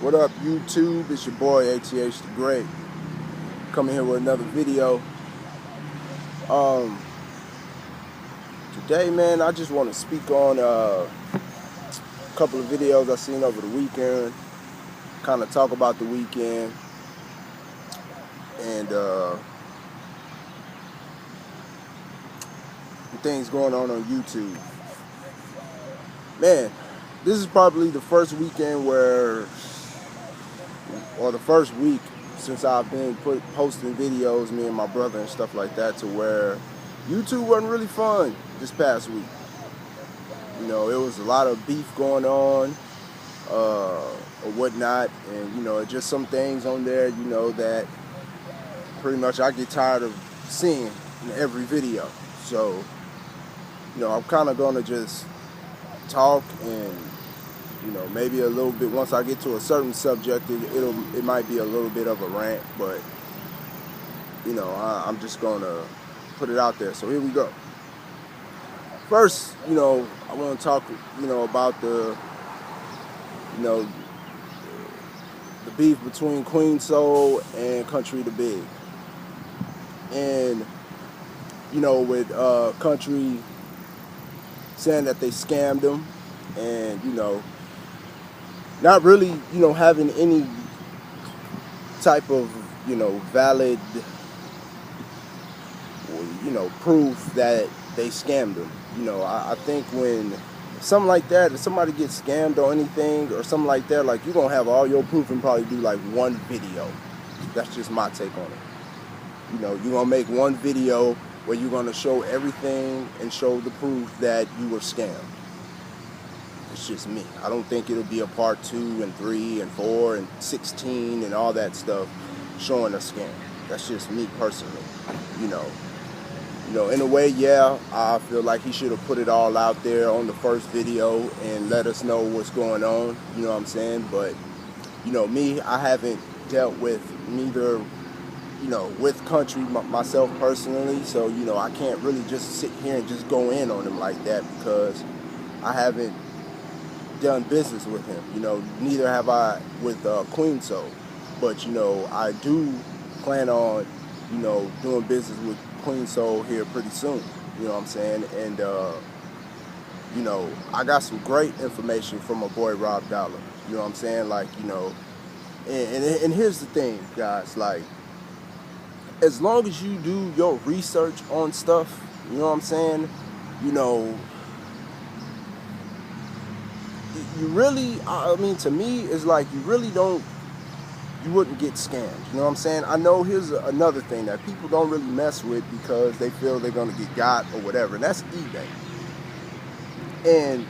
What up, YouTube? It's your boy ATH the Great, coming here with another video. Today, man, I just want to speak on a couple of videos I seen over the weekend. Kind of talk about the weekend and things going on YouTube. Man, this is probably the first weekend or the first week since I've been posting videos, me and my brother and stuff like that, to where YouTube wasn't really fun this past week. You know, it was a lot of beef going on, or whatnot, and just some things on there, that pretty much I get tired of seeing in every video. So, I'm kind of gonna just talk and maybe a little bit, once I get to a certain subject, it might be a little bit of a rant, but I'm just gonna put it out there. So here we go. First, I want to talk about the beef between Queen Soul and Country the Big. And with Country saying that they scammed him, and not really, having any type of, valid, proof that they scammed him. I think when something like that, if somebody gets scammed or anything or something like that, like, you're going to have all your proof and probably do like one video. That's just my take on it. You're going to make one video where you're going to show everything and show the proof that you were scammed. It's just me. I don't think it'll be a part 2 and 3 and 4 and 16 and all that stuff showing a scam. That's just me personally. In a way, yeah, I feel like he should have put it all out there on the first video and let us know what's going on. You know what I'm saying? But, me, I haven't dealt with neither, with Country myself personally. So, I can't really just sit here and just go in on him like that because I haven't done business with him. Neither have I with Queen Soul. But, I do plan on, doing business with Queen Soul here pretty soon. You know what I'm saying? And, I got some great information from my boy Rob Dolla. You know what I'm saying? Like, and here's the thing, guys. Like, as long as you do your research on stuff, you know what I'm saying? You really, to me, it's like you wouldn't get scammed. You know what I'm saying? I know here's another thing that people don't really mess with because they feel they're going to get got or whatever, and that's eBay. And,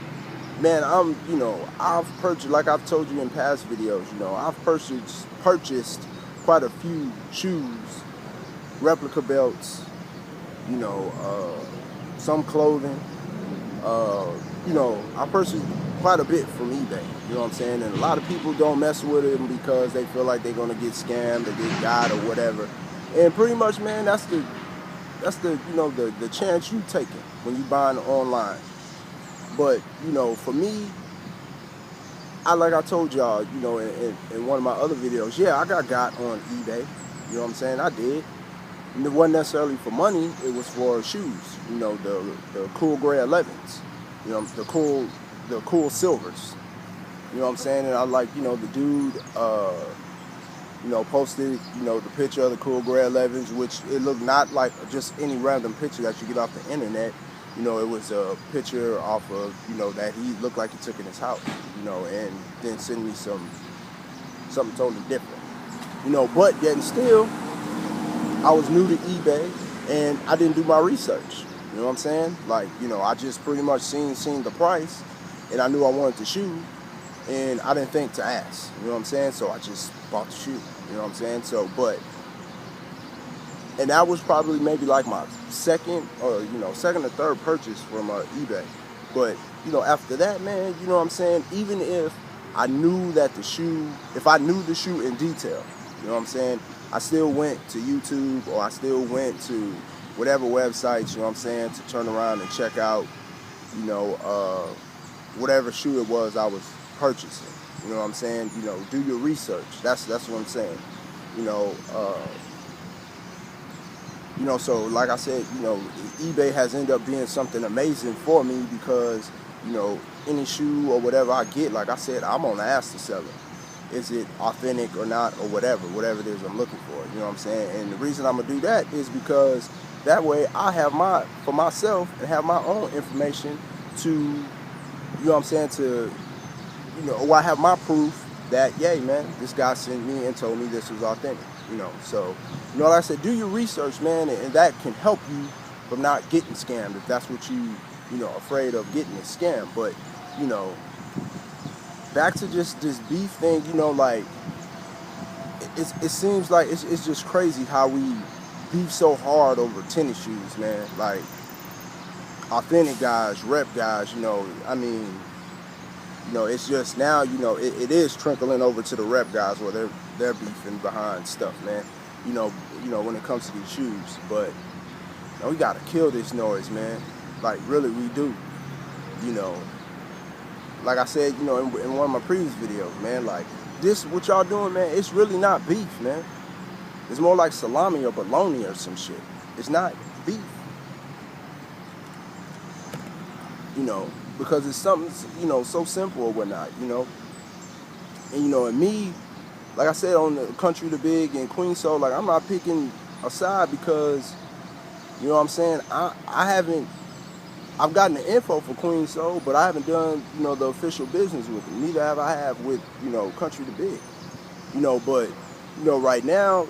man, I've purchased, like I've told you in past videos, I've purchased quite a few shoes, replica belts, some clothing. I purchased quite a bit from eBay, you know what I'm saying? And a lot of people don't mess with them because they feel like they're gonna get scammed or get got or whatever. And pretty much, man, that's the the chance you taking when you buying online. But for me, like I told y'all, in one of my other videos, yeah, I got on eBay. You know what I'm saying? I did. And it wasn't necessarily for money, it was for shoes, the cool gray 11s, the cool silvers, you know what I'm saying? And I like, the dude, posted, the picture of the cool gray 11s, which it looked not like just any random picture that you get off the internet. It was a picture off of, that he looked like he took in his house, and then send me something totally different, but yet and still, I was new to eBay and I didn't do my research. You know what I'm saying? Like, I just pretty much seen the price and I knew I wanted the shoe and I didn't think to ask. You know what I'm saying? So I just bought the shoe. You know what I'm saying? So, and that was probably maybe like my second or third purchase from eBay. But, after that, man, you know what I'm saying? Even if I knew that if I knew the shoe in detail, you know what I'm saying? I still went to YouTube or I still went to whatever websites, you know what I'm saying, to turn around and check out, whatever shoe it was I was purchasing. You know what I'm saying? You know, do your research. That's what I'm saying. You know, so like I said, eBay has ended up being something amazing for me because, any shoe or whatever I get, like I said, I'm gonna ask the seller, is it authentic or not, or whatever it is I'm looking for. You know what I'm saying? And the reason I'm gonna do that is because that way I have for myself and have my own information to, or I have my proof that, yay, man, this guy sent me and told me this was authentic. So, like I said, do your research, man, and that can help you from not getting scammed if that's what afraid of getting a scam. But, back to just this beef thing, like, it seems like it's just crazy how we beef so hard over tennis shoes, man. Like, authentic guys, rep guys, it's just now, it is trickling over to the rep guys where they're beefing behind stuff, man. When it comes to these shoes. But we gotta kill this noise, man. Like, really, we do. Like I said, in one of my previous videos, man, like, this, what y'all doing, man, it's really not beef, man. It's more like salami or bologna or some shit. It's not beef. Because it's something, so simple or whatnot, And, and me, like I said, on the Country the Big and Queen Soul, like, I'm not picking a side because, you know what I'm saying, I've gotten the info for Queen Soul, but I haven't done, the official business with them. Neither have I with, Country the Big. But, right now,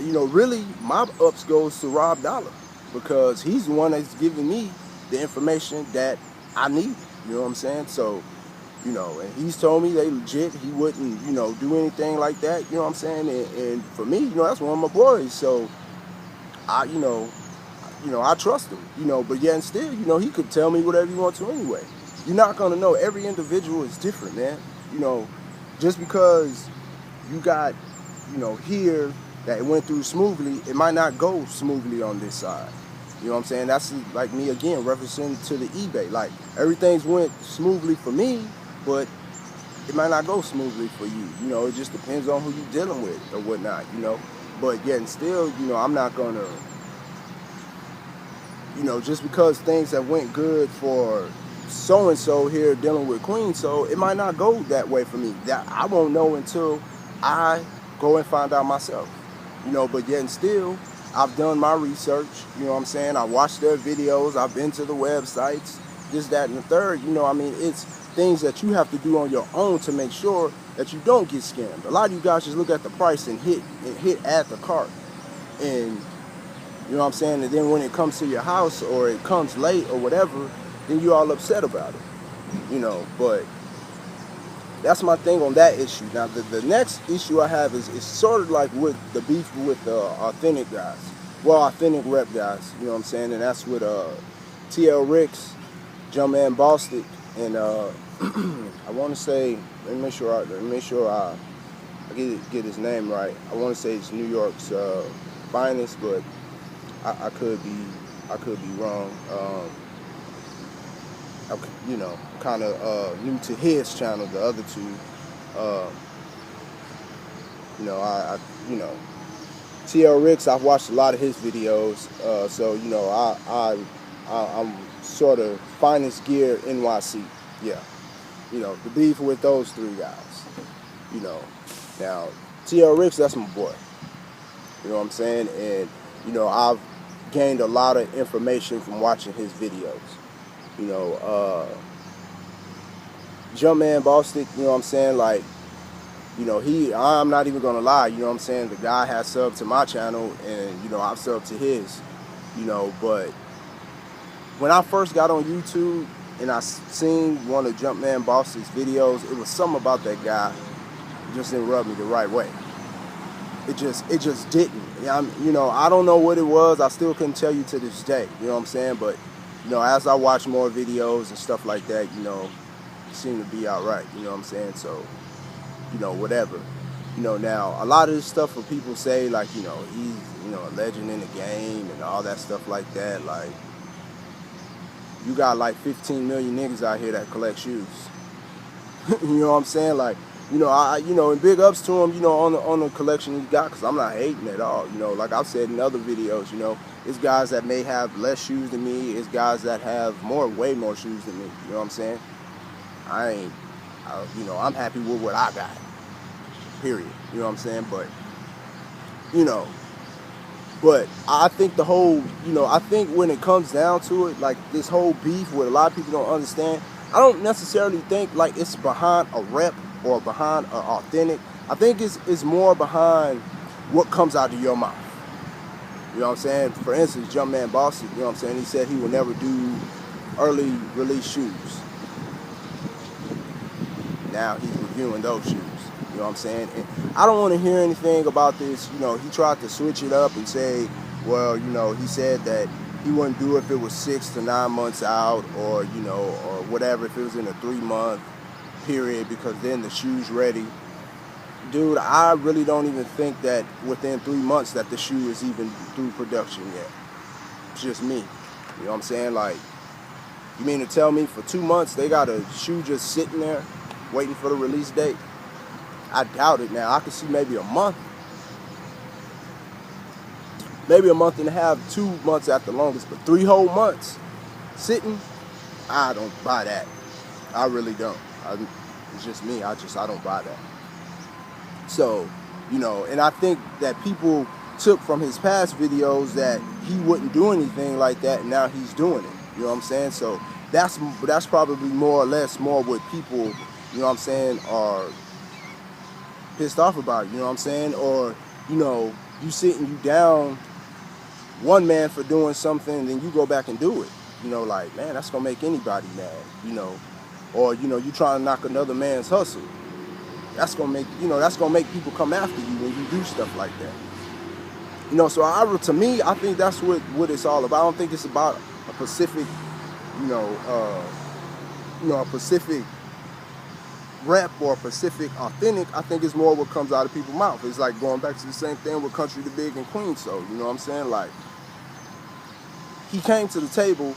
really, my ups goes to Rob Dolla because he's the one that's giving me the information that I need. You know what I'm saying? So, and he's told me they legit, he wouldn't, do anything like that, you know what I'm saying? And for me, that's one of my boys. So, I trust him, but yet and still, he could tell me whatever he wants to anyway. You're not going to know. Every individual is different, man. Just because you got, here that it went through smoothly, it might not go smoothly on this side. You know what I'm saying? That's like me again, referencing to the eBay. Like, everything's went smoothly for me, but it might not go smoothly for you. It just depends on who you're dealing with or whatnot, But yet and still, I'm not going to, just because things have went good for so-and-so here dealing with Queen Soul, it might not go that way for me. That I won't know until I go and find out myself. But yet and still, I've done my research, you know what I'm saying? I watched their videos, I've been to the websites, this, that, and the third. It's things that you have to do on your own to make sure that you don't get scammed. A lot of you guys just look at the price and hit add the cart. And, you know what I'm saying? And then when it comes to your house or it comes late or whatever, then you're all upset about it. But that's my thing on that issue. Now, the next issue I have is sort of like with the beef with the authentic guys. Well, authentic rep guys, you know what I'm saying? And that's with TL Ricks, Jumpman Bostic, and I want to say, let me make sure I get his name right. I want to say it's New York's finest, but I could be wrong. Kind of new to his channel. The other two, TL Ricks, I've watched a lot of his videos, so I'm sort of finest gear NYC. Yeah, the beef with those three guys. Now TL Ricks, that's my boy. You know what I'm saying? And I've gained a lot of information from watching his videos. Jumpman Bostic, you know what I'm saying? Like, I'm not even gonna lie, you know what I'm saying? The guy has subbed to my channel and, I've subbed to his, but when I first got on YouTube and I seen one of Jumpman Bostic's videos, it was something about that guy just didn't rub me the right way. It just didn't. I don't know what it was. I still couldn't tell you to this day, you know what I'm saying? But, as I watch more videos and stuff like that, it seemed to be all right, you know what I'm saying? So, whatever. Now, a lot of this stuff where people say, like, he's, a legend in the game and all that stuff like that, like, you got like 15 million niggas out here that collect shoes. You know what I'm saying? Like, and big ups to him, on the collection he got, because I'm not hating at all. Like I've said in other videos, it's guys that may have less shoes than me. It's guys that have way more shoes than me. You know what I'm saying? I'm happy with what I got. Period. You know what I'm saying? But I think I think when it comes down to it, like this whole beef, what a lot of people don't understand, I don't necessarily think like it's behind a rep or behind an authentic. I think it's more behind what comes out of your mouth. You know what I'm saying? For instance, Jumpman Boston, you know what I'm saying? He said he would never do early release shoes. Now he's reviewing those shoes. You know what I'm saying? And I don't want to hear anything about this. He tried to switch it up and say, well, he said that he wouldn't do it if it was 6 to 9 months out, or or whatever, if it was in a 3-month period, because then the shoe's ready. Dude, I really don't even think that within 3 months that the shoe is even through production yet. It's just me. You know what I'm saying? Like, you mean to tell me for 2 months they got a shoe just sitting there waiting for the release date? I doubt it now. I could see maybe a month. Maybe a month and a half, 2 months at the longest, but 3 whole months sitting, I don't buy that. I really don't. It's just me. I don't buy that. So, and I think that people took from his past videos that he wouldn't do anything like that, and now he's doing it. You know what I'm saying? So that's probably more or less more what people, you know what I'm saying, are pissed off about. You know what I'm saying? Or, you sitting you down one man for doing something, and then you go back and do it. Like, man, that's gonna make anybody mad. Or you trying to knock another man's hustle. That's gonna make people come after you when you do stuff like that. So to me, I think that's what it's all about. I don't think it's about a specific, a specific rep or a specific authentic. I think it's more what comes out of people's mouth. It's like going back to the same thing with Country the Big and Queen. So, you know what I'm saying? Like, he came to the table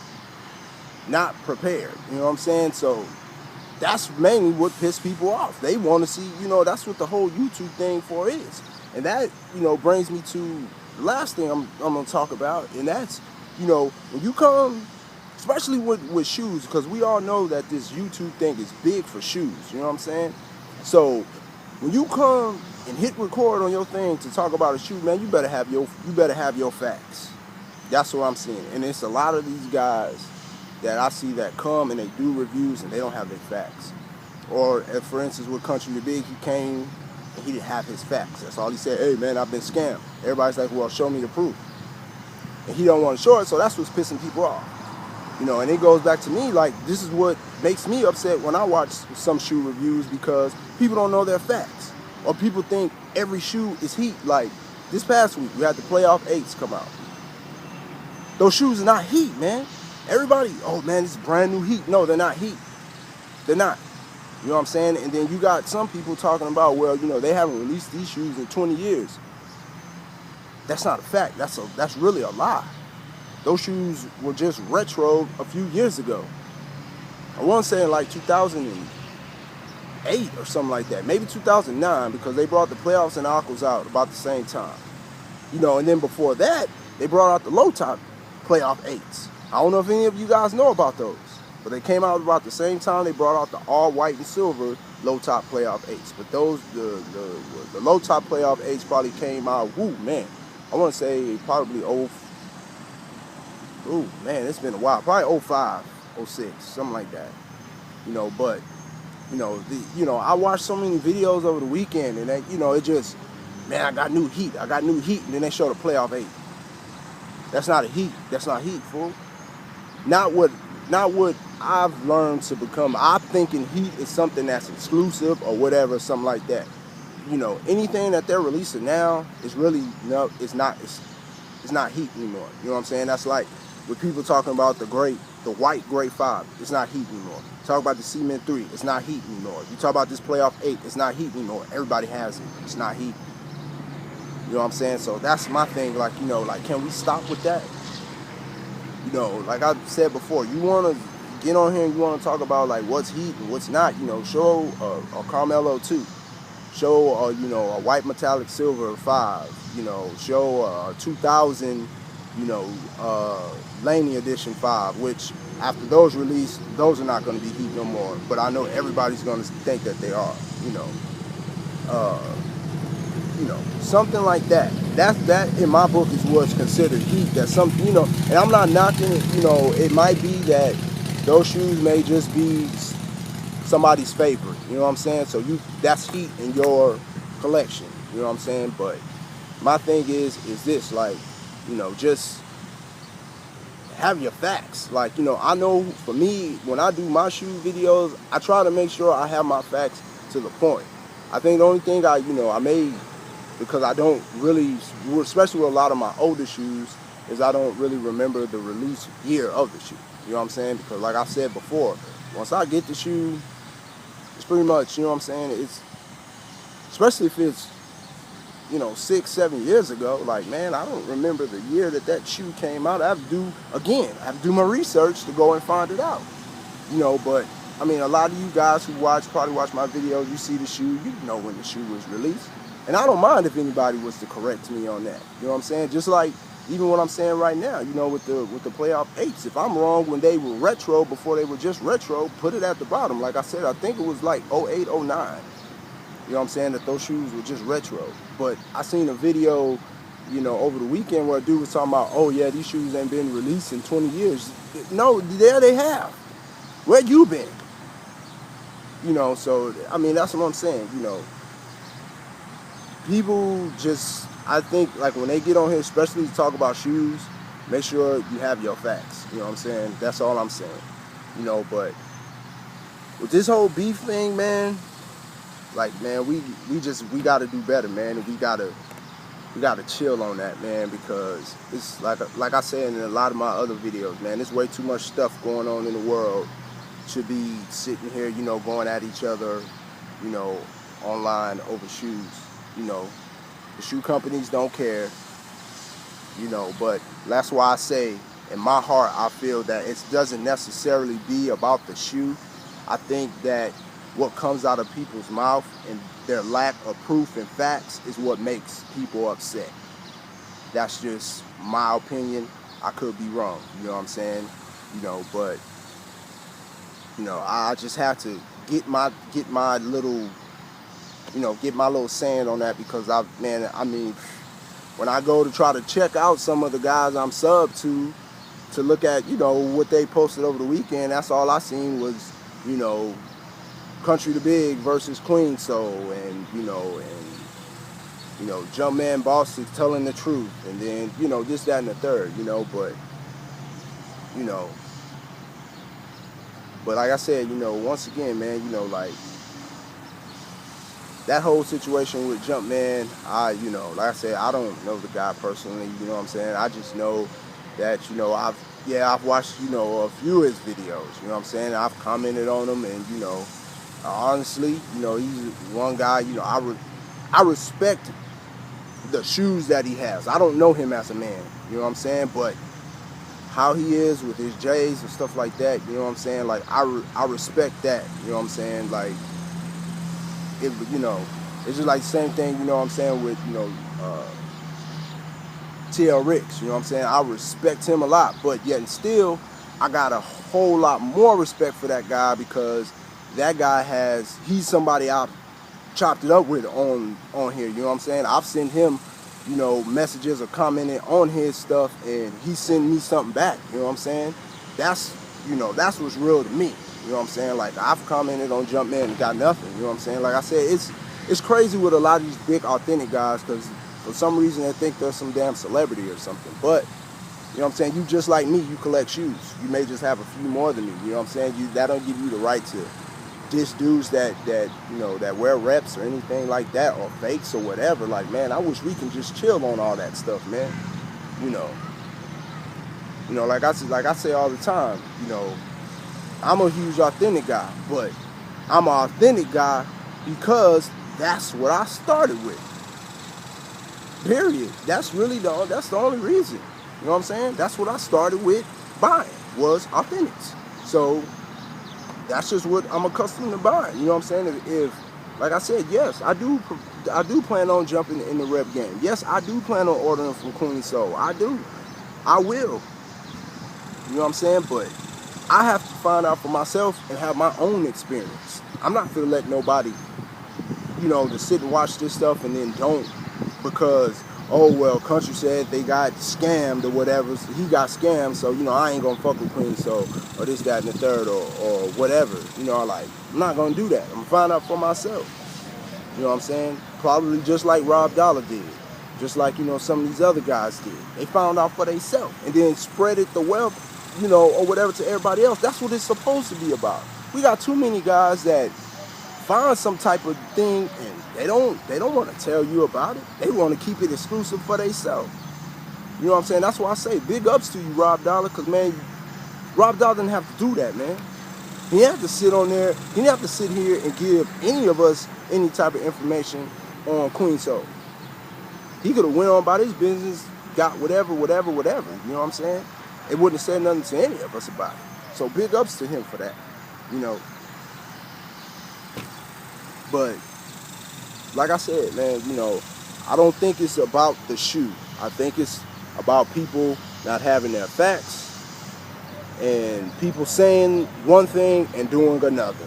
not prepared. You know what I'm saying? So that's mainly what pissed people off. They want to see, that's what the whole YouTube thing for is. And that, brings me to the last thing I'm going to talk about. And that's, when you come, especially with shoes, because we all know that this YouTube thing is big for shoes. You know what I'm saying? So when you come and hit record on your thing to talk about a shoe, man, you better have your facts. That's what I'm seeing. And it's a lot of these guys that I see that come and they do reviews and they don't have their facts. Or, for instance, with Country the Big, he came and he didn't have his facts. That's all he said. Hey, man, I've been scammed. Everybody's like, well, show me the proof. And he don't want to show it, so that's what's pissing people off. And it goes back to me, like, this is what makes me upset when I watch some shoe reviews, because people don't know their facts. Or people think every shoe is heat. Like, this past week, we had the playoff 8s come out. Those shoes are not heat, man. Everybody, oh man, this is brand new heat. No, they're not heat. They're not. You know what I'm saying? And then you got some people talking about, well, they haven't released these shoes in 20 years. That's not a fact. That's really a lie. Those shoes were just retro a few years ago. I want to say in like 2008 or something like that. Maybe 2009, because they brought the playoffs and Aquas out about the same time. And then before that, they brought out the low top playoff 8s. I don't know if any of you guys know about those, but they came out about the same time they brought out the all white and silver low top playoff 8s. But those, the low top playoff 8s probably came out, I want to say probably it's been a while, probably 05, 06, something like that. But I watched so many videos over the weekend, and it just, man, I got new heat, and then they showed a playoff 8. That's not a heat. That's not heat, fool. Not what I've learned to become. I'm thinking heat is something that's exclusive or whatever, something like that. Anything that they're releasing now is really it's not heat anymore. You know what I'm saying? That's like with people talking about the white Grade 5, it's not heat anymore. Talk about the Cement 3, it's not heat anymore. You talk about this playoff 8, it's not heat anymore. Everybody has it. It's not heat. You know what I'm saying? So that's my thing. Like, can we stop with that? Like I said before, you want to get on here and you want to talk about like what's heat and what's not, you know, show a Carmelo 2. Show you know, a white metallic silver 5, you know, show a 2000, you know, Laney edition 5, which after those release, those are not going to be heat no more, but I know everybody's going to think that they are, you know, something like that. That in my book is what's considered heat. That's something, you know, and I'm not knocking it, you know, it might be that those shoes may just be somebody's favorite, you know what I'm saying? So that's heat in your collection, you know what I'm saying? But my thing is this, like, you know, just have your facts. Like, you know, I know for me, when I do my shoe videos, I try to make sure I have my facts to the point. I think the only thing I made, because I don't really, especially with a lot of my older shoes, is I don't really remember the release year of the shoe. You know what I'm saying? Because like I said before, once I get the shoe, it's pretty much, you know what I'm saying, it's, especially if it's, you know, 6-7 years ago, like, man, I don't remember the year that shoe came out. I have to do my research to go and find it out, you know. But I mean, a lot of you guys who probably watch my videos, you see the shoe, you know when the shoe was released, and I don't mind if anybody was to correct me on that, you know what I'm saying? Just like even what I'm saying right now, you know, with the playoff 8s, if I'm wrong when they were retro before they were just retro, put it at the bottom. Like I said, I think it was like 08, 09. You know what I'm saying, that those shoes were just retro. But I seen a video, you know, over the weekend where a dude was talking about, oh yeah, these shoes ain't been released in 20 years. No, there they have. Where you been? You know, so, I mean, that's what I'm saying, you know. People just, I think, like, when they get on here, especially to talk about shoes, make sure you have your facts. You know what I'm saying? That's all I'm saying. You know, but with this whole beef thing, man, like, man, we got to do better, man, and we got to chill on that, man, because it's like I said in a lot of my other videos, man, there's way too much stuff going on in the world to be sitting here, you know, going at each other, you know, online over shoes. You know, the shoe companies don't care, you know, but that's why I say, in my heart, I feel that it doesn't necessarily be about the shoe. I think that what comes out of people's mouth and their lack of proof and facts is what makes people upset. That's just my opinion. I could be wrong, you know what I'm saying? You know, but, you know, I just have to get my little, you know, get my little saying on that, because I mean, when I go to try to check out some of the guys I'm sub to look at, you know, what they posted over the weekend, that's all I seen was, you know, Country the Big versus Queen Soul, and you know, Jumpman Boss is telling the truth, and then, you know, this, that, and the third, you know, but, you know, but like I said, you know, once again, man, you know, like, that whole situation with Jumpman, you know, like I said, I don't know the guy personally, you know what I'm saying? I just know that, you know, I've watched, you know, a few of his videos, you know what I'm saying? I've commented on him, and, you know, honestly, you know, he's one guy, you know, I respect the shoes that he has. I don't know him as a man, you know what I'm saying? But how he is with his J's and stuff like that, you know what I'm saying? Like, I respect that, you know what I'm saying? Like, it, you know, it's just like the same thing, you know what I'm saying, with, you know, TL Ricks, you know what I'm saying? I respect him a lot, but yet and still, I got a whole lot more respect for that guy, because that guy he's somebody I've chopped it up with on here, you know what I'm saying? I've sent him, you know, messages or commenting on his stuff, and he sent me something back, you know what I'm saying? That's, you know, that's what's real to me, you know what I'm saying? Like, I've commented on Jumpman and got nothing, you know what I'm saying? Like I said, it's crazy with a lot of these big authentic guys, because for some reason they think they're some damn celebrity or something. But, you know what I'm saying, you just like me, you collect shoes. You may just have a few more than me, you know what I'm saying? That don't give you the right to diss dudes that you know, that wear reps or anything like that, or fakes or whatever. Like, man, I wish we can just chill on all that stuff, man. You know, like I say all the time, you know, I'm a huge authentic guy, but I'm an authentic guy because that's what I started with. Period. That's the only reason. You know what I'm saying? That's what I started with buying, was authentics. So that's just what I'm accustomed to buying. You know what I'm saying? If like I said, yes, I do plan on jumping in the rep game. Yes, I do plan on ordering from Queen Soul. I do. I will. You know what I'm saying? But I have to find out for myself and have my own experience. I'm not gonna let nobody, to sit and watch this stuff and then don't, because, oh well, Country said they got scammed or whatever. So he got scammed, so I ain't gonna fuck with Queen Soul or this, that, and the third or whatever. Like, I'm not gonna do that. I'm gonna find out for myself. You know what I'm saying? Probably just like Rob Dolla did. Just like, some of these other guys did. They found out for themselves and then spread it the wealth, or whatever to everybody else. That's what it's supposed to be about. We got too many guys that find some type of thing and they don't want to tell you about it. They want to keep it exclusive for themselves. You know what I'm saying? That's why I say big ups to you, Rob Dolla, because, man, Rob Dolla didn't have to do that, man. He didn't have to sit on there. He didn't have to sit here and give any of us any type of information on Queen Soul. He could have went on about his business, got whatever. You know what I'm saying? It wouldn't have said nothing to any of us about it. So big ups to him for that. But like I said, man, I don't think it's about the shoe. I think it's about people not having their facts and people saying one thing and doing another.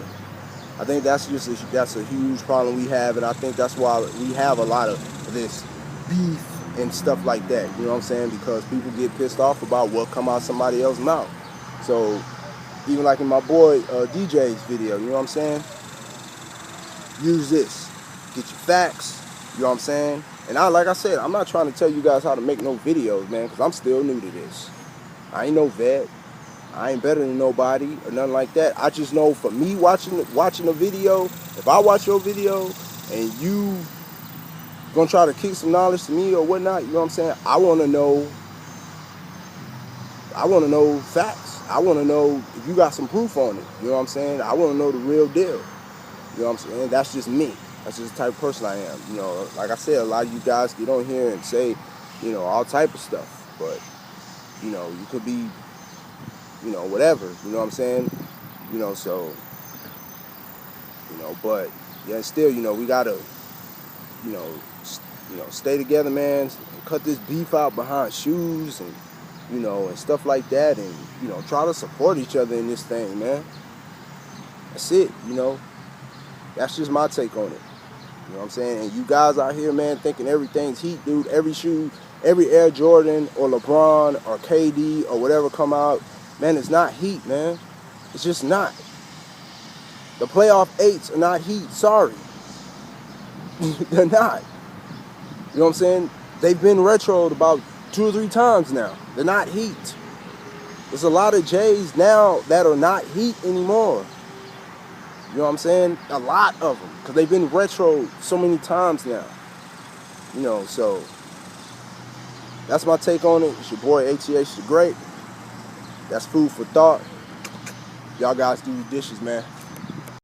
I think that's a huge problem we have, and I think that's why we have a lot of this beef and stuff like that. You know what I'm saying? Because people get pissed off about what come out somebody else's mouth. So even like in my boy DJ's video, you know what I'm saying? Use this. Get your facts. You know what I'm saying? And like I said, I'm not trying to tell you guys how to make no videos, man, because I'm still new to this. I ain't no vet. I ain't better than nobody or nothing like that. I just know for me watching a video, if I watch your video and you gonna try to kick some knowledge to me or whatnot, you know what I'm saying? I wanna know facts. I wanna know if you got some proof on it. You know what I'm saying? I wanna know the real deal. You know what I'm saying? That's just me. That's just the type of person I am. Like I said, a lot of you guys get on here and say, all type of stuff. But, you could be, whatever. You know what I'm saying? So, but, yeah, still, we gotta, stay together, man. Cut this beef out behind shoes and, and stuff like that. And, try to support each other in this thing, man. That's it, That's just my take on it. You know what I'm saying? And you guys out here, man, thinking everything's heat, dude. Every shoe, every Air Jordan or LeBron or KD or whatever come out, man, it's not heat, man. It's just not. The playoff 8s are not heat. Sorry. They're not. You know what I'm saying? They've been retroed about 2 or 3 times now. They're not heat. There's a lot of J's now that are not heat anymore. You know what I'm saying? A lot of them. Because they've been retro so many times now. So that's my take on it. It's your boy ATH the Great. That's food for thought. Y'all guys do your dishes, man.